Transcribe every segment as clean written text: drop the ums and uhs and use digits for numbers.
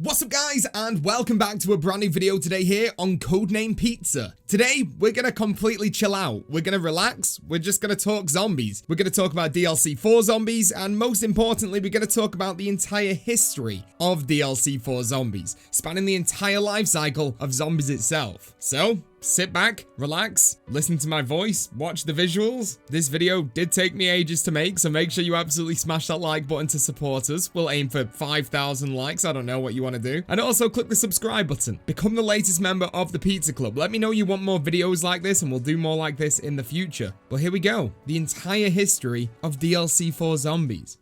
What's up guys, and welcome back to a brand new video today here on Codename Pizza. Today, we're gonna completely chill out. We're gonna relax. We're just gonna talk zombies. We're gonna talk about DLC4 zombies, and most importantly, we're gonna talk about the entire history of DLC4 zombies, spanning the entire life cycle of zombies itself. So, sit back, relax, listen to my voice, watch the visuals. This video did take me ages to make, so make sure you absolutely smash that like button to support us. We'll aim for 5,000 likes, I don't know what you want to do. And also click the subscribe button. Become the latest member of the Pizza Club. Let me know you want more videos like this, and we'll do more like this in the future. But here we go, the entire history of DLC4 zombies.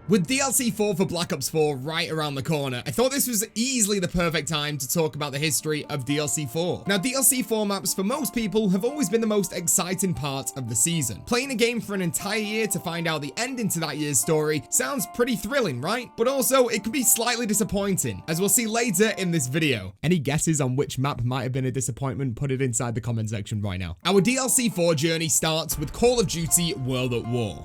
With DLC4 for Black Ops 4 right around the corner, I thought this was easily the perfect time to talk about the history of DLC4. Now, DLC4 maps for most people have always been the most exciting part of the season. Playing a game for an entire year to find out the ending to that year's story sounds pretty thrilling, right? But also, it can be slightly disappointing, as we'll see later in this video. Any guesses on which map might have been a disappointment? Put it inside the comment section right now. Our DLC4 journey starts with Call of Duty World at War.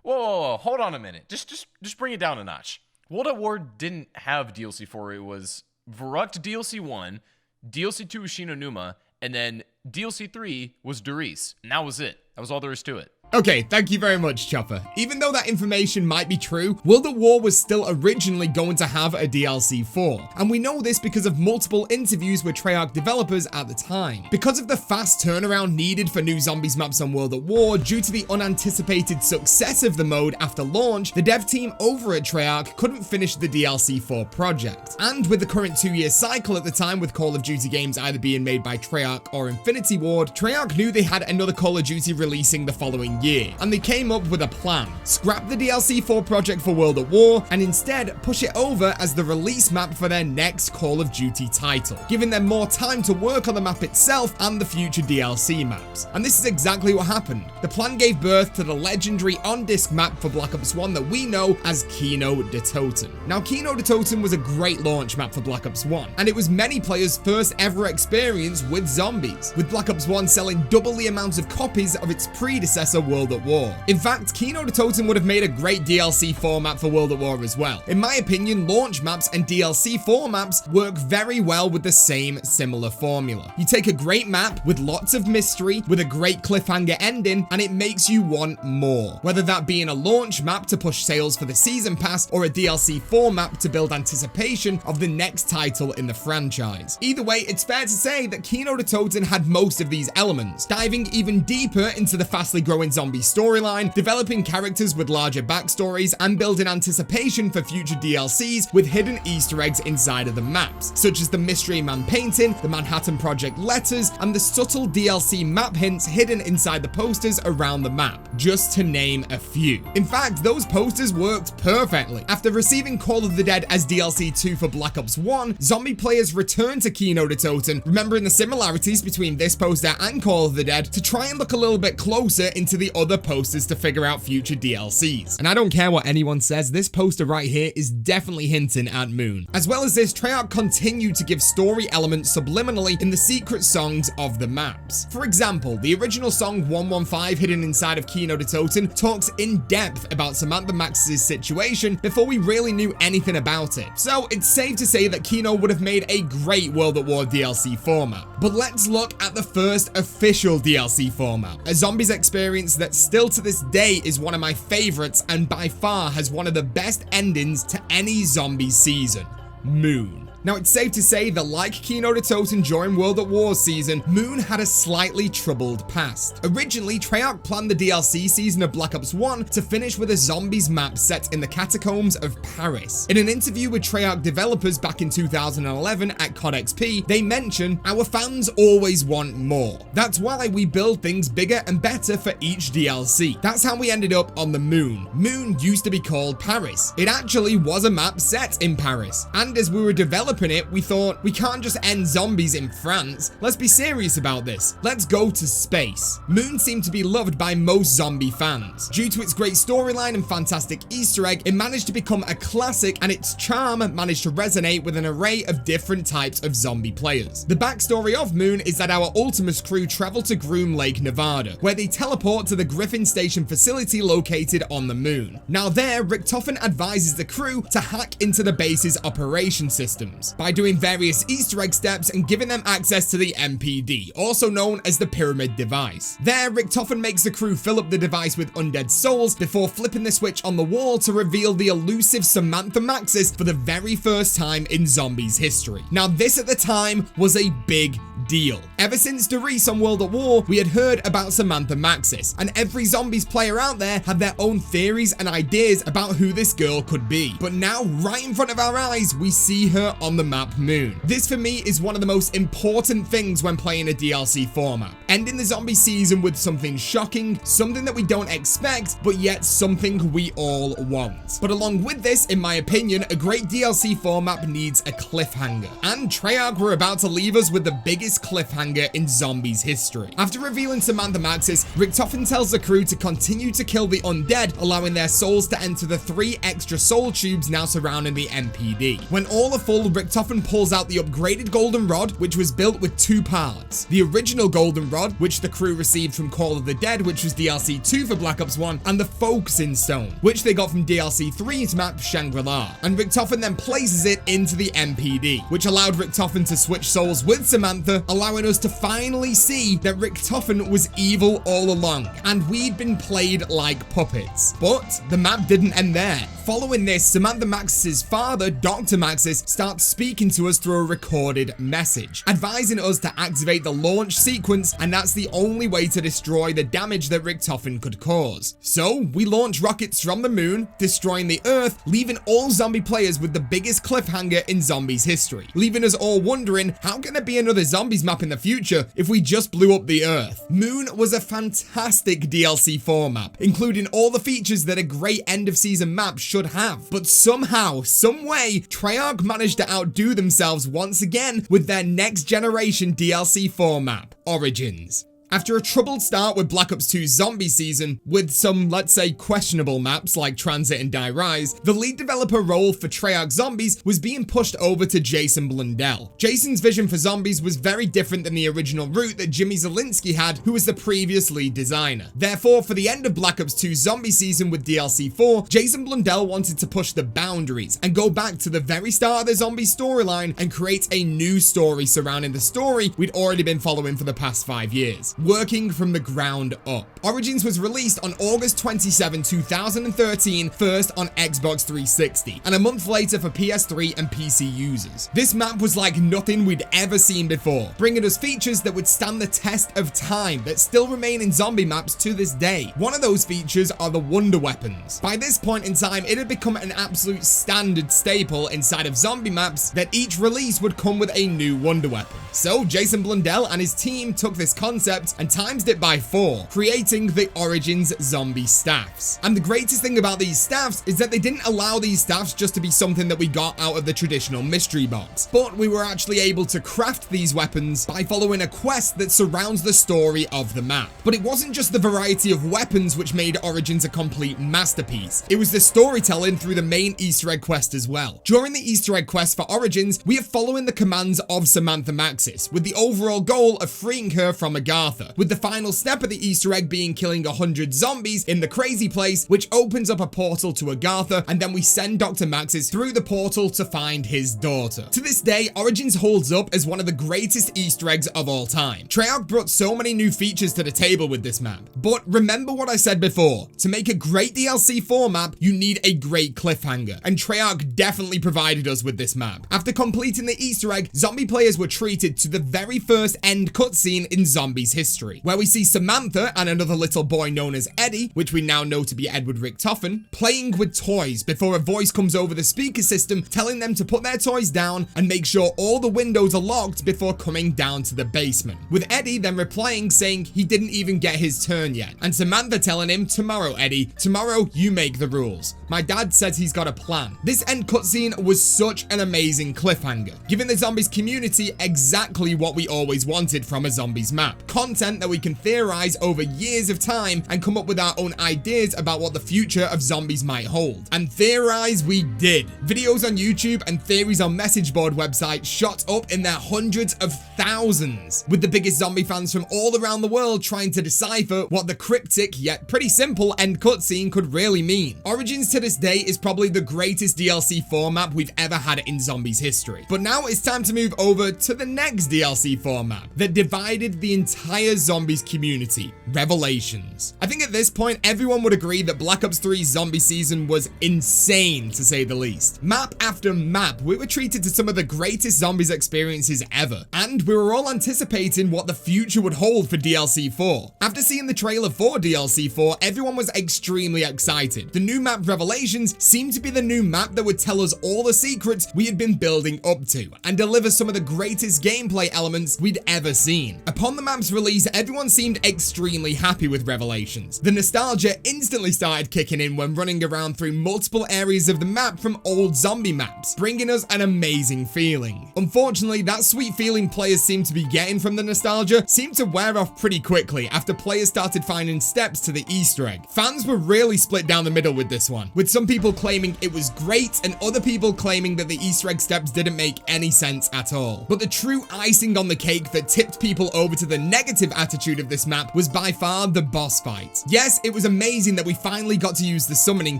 Whoa, hold on a minute. Just bring it down a notch. World at War didn't have DLC 4. It was Verrucht DLC 1, DLC 2 was Shinonuma, and then DLC 3 was Durice. And that was it. That was all there is to it. Okay, thank you very much, Chopper. Even though that information might be true, World at War was still originally going to have a DLC 4. And we know this because of multiple interviews with Treyarch developers at the time. Because of the fast turnaround needed for new zombies maps on World at War, due to the unanticipated success of the mode after launch, the dev team over at Treyarch couldn't finish the DLC 4 project. And with the current 2-year cycle at the time, with Call of Duty games either being made by Treyarch or Infinity Ward, Treyarch knew they had another Call of Duty releasing the following year, and they came up with a plan. Scrap the DLC 4 project for World at War and instead push it over as the release map for their next Call of Duty title, giving them more time to work on the map itself and the future DLC maps. And this is exactly what happened. The plan gave birth to the legendary on-disc map for Black Ops 1 that we know as Kino Der Toten. Now, Kino Der Toten was a great launch map for Black Ops 1, and it was many players' first ever experience with zombies, with Black Ops 1 selling double the amount of copies of its predecessor World at War. In fact, Kino Der Toten would have made a great DLC 4 map for World at War as well. In my opinion, launch maps and DLC 4 maps work very well with the same similar formula. You take a great map with lots of mystery, with a great cliffhanger ending, and it makes you want more. Whether that be in a launch map to push sales for the season pass, or a DLC 4 map to build anticipation of the next title in the franchise. Either way, it's fair to say that Kino Der Toten had most of these elements, diving even deeper into the fastly growing zombie storyline, developing characters with larger backstories, and building anticipation for future DLCs with hidden Easter eggs inside of the maps, such as the Mystery Man painting, the Manhattan Project letters, and the subtle DLC map hints hidden inside the posters around the map, just to name a few. In fact, those posters worked perfectly. After receiving Call of the Dead as DLC 2 for Black Ops 1, zombie players returned to Kino Der Toten, remembering the similarities between this poster and Call of the Dead, to try and look a little bit closer into the other posters to figure out future DLCs. And I don't care what anyone says, this poster right here is definitely hinting at Moon. As well as this, Treyarch continued to give story elements subliminally in the secret songs of the maps. For example, the original song 115 hidden inside of Kino Der Toten talks in depth about Samantha Max's situation before we really knew anything about it. So it's safe to say that Kino would have made a great World at War DLC format. But let's look at the first official DLC format, a zombies experience that still to this day is one of my favorites and by far has one of the best endings to any zombie season: Moon. Now, it's safe to say that like Kino Der Toten during World at War season, Moon had a slightly troubled past. Originally, Treyarch planned the DLC season of Black Ops 1 to finish with a zombies map set in the catacombs of Paris. In an interview with Treyarch developers back in 2011 at COD XP, they mention, "Our fans always want more. That's why we build things bigger and better for each DLC." That's how we ended up on the Moon. Moon used to be called Paris. It actually was a map set in Paris. And as we were developing developing it, we thought, we can't just end zombies in France. Let's be serious about this. Let's go to space. Moon seemed to be loved by most zombie fans. Due to its great storyline and fantastic Easter egg, it managed to become a classic, and its charm managed to resonate with an array of different types of zombie players. The backstory of Moon is that our Ultimus crew travel to Groom Lake, Nevada, where they teleport to the Griffin Station facility located on the moon. Now there, Richtofen advises the crew to hack into the base's operation systems by doing various Easter egg steps and giving them access to the MPD, also known as the Pyramid device. There, Richtofen makes the crew fill up the device with undead souls before flipping the switch on the wall to reveal the elusive Samantha Maxis for the very first time in zombies history. Now this at the time was a big deal. Ever since Doris on World at War, we had heard about Samantha Maxis, and every zombies player out there had their own theories and ideas about who this girl could be. But now, right in front of our eyes, we see her on the map Moon. This for me is one of the most important things when playing a DLC4 map. Ending the zombie season with something shocking, something that we don't expect, but yet something we all want. But along with this, in my opinion, a great DLC4 map needs a cliffhanger. And Treyarch were about to leave us with the biggest cliffhanger in zombies history. After revealing Samantha Maxis, Richtofen tells the crew to continue to kill the undead, allowing their souls to enter the 3 extra soul tubes now surrounding the MPD. When all are full, Richtofen pulls out the upgraded golden rod, which was built with 2 parts. The original golden rod, which the crew received from Call of the Dead, which was DLC 2 for Black Ops 1, and the focusing stone, which they got from DLC 3's map Shangri-La. And Richtofen then places it into the MPD, which allowed Richtofen to switch souls with Samantha, allowing us to finally see that Richtofen was evil all along, and we'd been played like puppets. But the map didn't end there. Following this, Samantha Maxis' father, Dr. Maxis, starts speaking to us through a recorded message, advising us to activate the launch sequence, and that's the only way to destroy the damage that Richtofen could cause. So, we launch rockets from the moon, destroying the Earth, leaving all zombie players with the biggest cliffhanger in zombies history, leaving us all wondering, how can there be another zombies map in the future if we just blew up the Earth? Moon was a fantastic DLC4 map, including all the features that a great end of season map should have. But somehow, some way, Treyarch managed to outdo themselves once again with their next generation DLC4 map, Origins. After a troubled start with Black Ops 2's zombie season, with some, let's say, questionable maps like Transit and Die Rise, the lead developer role for Treyarch Zombies was being pushed over to Jason Blundell. Jason's vision for zombies was very different than the original route that Jimmy Zielinski had, who was the previous lead designer. Therefore, for the end of Black Ops 2's zombie season with DLC 4, Jason Blundell wanted to push the boundaries and go back to the very start of the zombie storyline and create a new story surrounding the story we'd already been following for the past 5 years. Working from the ground up. Origins was released on August 27, 2013, first on Xbox 360, and a month later for PS3 and PC users. This map was like nothing we'd ever seen before, bringing us features that would stand the test of time that still remain in zombie maps to this day. One of those features are the wonder weapons. By this point in time, it had become an absolute standard staple inside of zombie maps that each release would come with a new wonder weapon. So Jason Blundell and his team took this concept and times it by 4, creating the Origins zombie staffs. And the greatest thing about these staffs is that they didn't allow these staffs just to be something that we got out of the traditional mystery box, but we were actually able to craft these weapons by following a quest that surrounds the story of the map. But it wasn't just the variety of weapons which made Origins a complete masterpiece, it was the storytelling through the main Easter egg quest as well. During the Easter egg quest for Origins, we are following the commands of Samantha Maxis, with the overall goal of freeing her from Agartha, with the final step of the Easter egg being killing 100 zombies in the crazy place, which opens up a portal to Agartha, and then we send Dr. Maxis through the portal to find his daughter. To this day, Origins holds up as one of the greatest Easter eggs of all time. Treyarch brought so many new features to the table with this map. But remember what I said before, to make a great DLC 4 map, you need a great cliffhanger, and Treyarch definitely provided us with this map. After completing the Easter egg, zombie players were treated to the very first end cutscene in zombies history. history, where we see Samantha and another little boy known as Eddie, which we now know to be Edward Richtofen, playing with toys before a voice comes over the speaker system telling them to put their toys down and make sure all the windows are locked before coming down to the basement, with Eddie then replying saying he didn't even get his turn yet, and Samantha telling him, "Tomorrow, Eddie, tomorrow you make the rules. My dad says he's got a plan." This end cutscene was such an amazing cliffhanger, giving the zombies community exactly what we always wanted from a zombies map. Content that we can theorize over years of time and come up with our own ideas about what the future of zombies might hold. And theorize we did. Videos on YouTube and theories on message board websites shot up in their hundreds of thousands, with the biggest zombie fans from all around the world trying to decipher what the cryptic yet pretty simple end cutscene could really mean. Origins to this day is probably the greatest DLC4 map we've ever had in zombies history. But now it's time to move over to the next DLC4 map that divided the entire zombies community, Revelations. I think at this point everyone would agree that Black Ops 3's zombie season was insane, to say the least. Map after map, we were treated to some of the greatest zombies experiences ever, and we were all anticipating what the future would hold for DLC4. After seeing the trailer for DLC4, everyone was extremely excited. The new map Revelations seemed to be the new map that would tell us all the secrets we had been building up to and deliver some of the greatest gameplay elements we'd ever seen. Upon the map's release, everyone seemed extremely happy with Revelations. The nostalgia instantly started kicking in when running around through multiple areas of the map from old zombie maps, bringing us an amazing feeling. Unfortunately, that sweet feeling players seemed to be getting from the nostalgia seemed to wear off pretty quickly after players started finding steps to the Easter egg. Fans were really split down the middle with this one, with some people claiming it was great and other people claiming that the Easter egg steps didn't make any sense at all. But the true icing on the cake that tipped people over to the negative attitude of this map was by far the boss fight. Yes, it was amazing that we finally got to use the summoning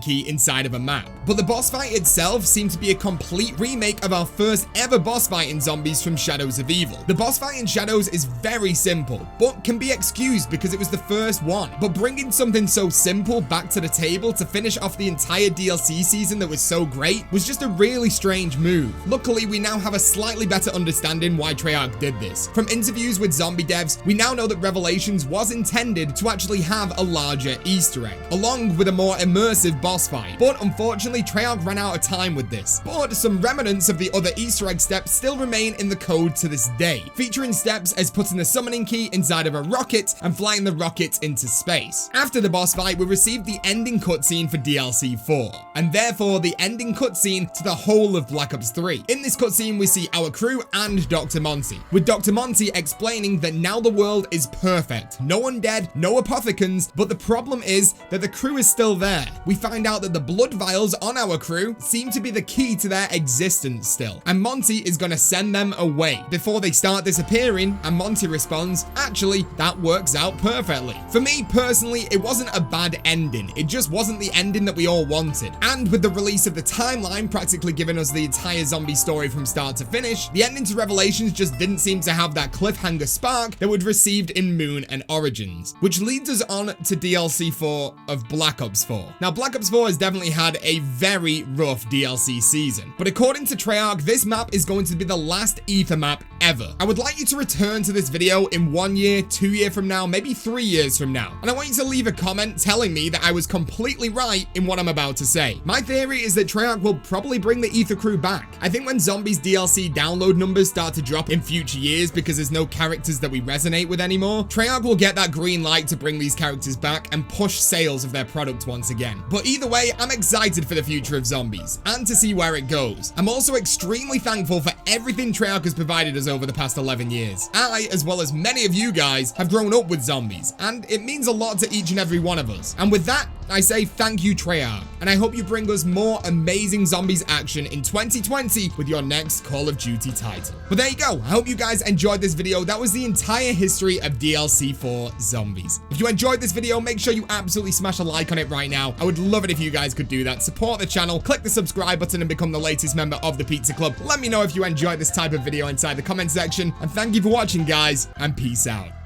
key inside of a map, but the boss fight itself seemed to be a complete remake of our first ever boss fight in zombies from Shadows of Evil. The boss fight in Shadows is very simple, but can be excused because it was the first one. But bringing something so simple back to the table to finish off the entire DLC season that was so great was just a really strange move. Luckily, we now have a slightly better understanding why Treyarch did this. From interviews with zombie devs, we now know that Revelations was intended to actually have a larger Easter egg, along with a more immersive boss fight. But unfortunately, Treyarch ran out of time with this. But some remnants of the other Easter egg steps still remain in the code to this day, featuring steps as putting the summoning key inside of a rocket and flying the rocket into space. After the boss fight, we received the ending cutscene for DLC4, and therefore the ending cutscene to the whole of Black Ops 3. In this cutscene, we see our crew and Dr. Monty, with Dr. Monty explaining that now the world is perfect. No undead, no apothecans, but the problem is that the crew is still there. We find out that the blood vials on our crew seem to be the key to their existence still, and Monty is gonna send them away before they start disappearing, and Monty responds, "Actually, that works out perfectly." For me personally, it wasn't a bad ending, it just wasn't the ending that we all wanted. And with the release of the timeline practically giving us the entire zombie story from start to finish, the ending to Revelations just didn't seem to have that cliffhanger spark that we'd received in Moon and Origins, which leads us on to DLC4 of Black Ops 4. Now, Black Ops 4 has definitely had a very rough DLC season, but according to Treyarch, this map is going to be the last Ether map ever. I would like you to return to this video in 1 year, 2 years from now, maybe 3 years from now, and I want you to leave a comment telling me that I was completely right in what I'm about to say. My theory is that Treyarch will probably bring the Ether crew back. I think when Zombies DLC download numbers start to drop in future years because there's no characters that we resonate with anymore, Treyarch will get that green light to bring these characters back and push sales of their product once again. But either way, I'm excited for the future of Zombies and to see where it goes. I'm also extremely thankful for everything Treyarch has provided us over the past 11 years. I, as well as many of you guys, have grown up with Zombies, and it means a lot to each and every one of us. And with that, I say thank you, Treyarch, and I hope you bring us more amazing Zombies action in 2020 with your next Call of Duty title. But there you go. I hope you guys enjoyed this video. That was the entire history of DLC4 Zombies. If you enjoyed this video, make sure you absolutely smash a like on it right now. I would love it if you guys could do that. Support the channel, click the subscribe button, and become the latest member of the Pizza Club. Let me know if you enjoyed this type of video inside the comment section, and thank you for watching, guys, and peace out.